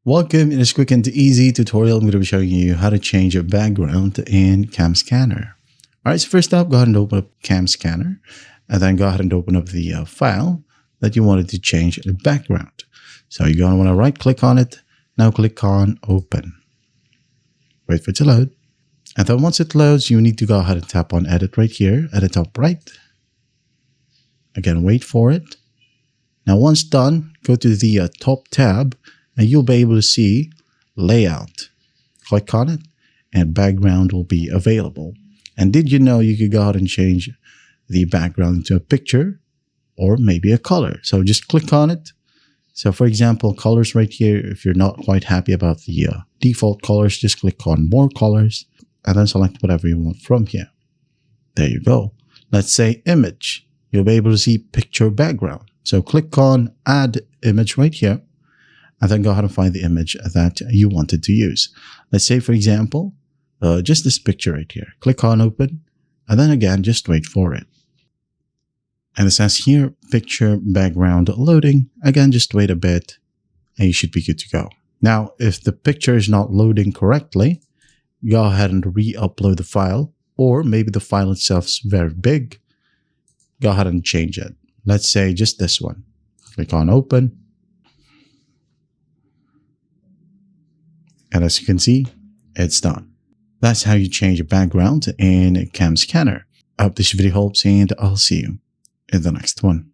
Welcome. In this quick and easy tutorial, I'm going to be showing you how to change a background in CamScanner. All right, so first up, go ahead and open up CamScanner, and then go ahead and open up the file that you wanted to change the background. So you're going to want to right click on it. Now click on Open. Wait for it to load. And then once it loads, you need to go ahead and tap on Edit right here at the top right. Again, wait for it. Now once done, go to the top tab, and you'll be able to see Layout. Click on it, and background will be available. And did you know you could go ahead and change the background into a picture or maybe a color? So just click on it. So for example, colors right here, if you're not quite happy about the default colors, just click on More Colors and then select whatever you want from here. There you go. Let's say Image. You'll be able to see Picture Background. So click on Add Image right here, and then go ahead and find the image that you wanted to use. Let's say, for example, just this picture right here. Click on Open, and then again, just wait for it. And it says here, Picture Background Loading. Again, just wait a bit, and you should be good to go. Now, if the picture is not loading correctly, go ahead and re-upload the file, or maybe the file itself is very big. Go ahead and change it. Let's say just this one. Click on Open. And as you can see, it's done. That's how you change a background in CamScanner. I hope this video helps, and I'll see you in the next one.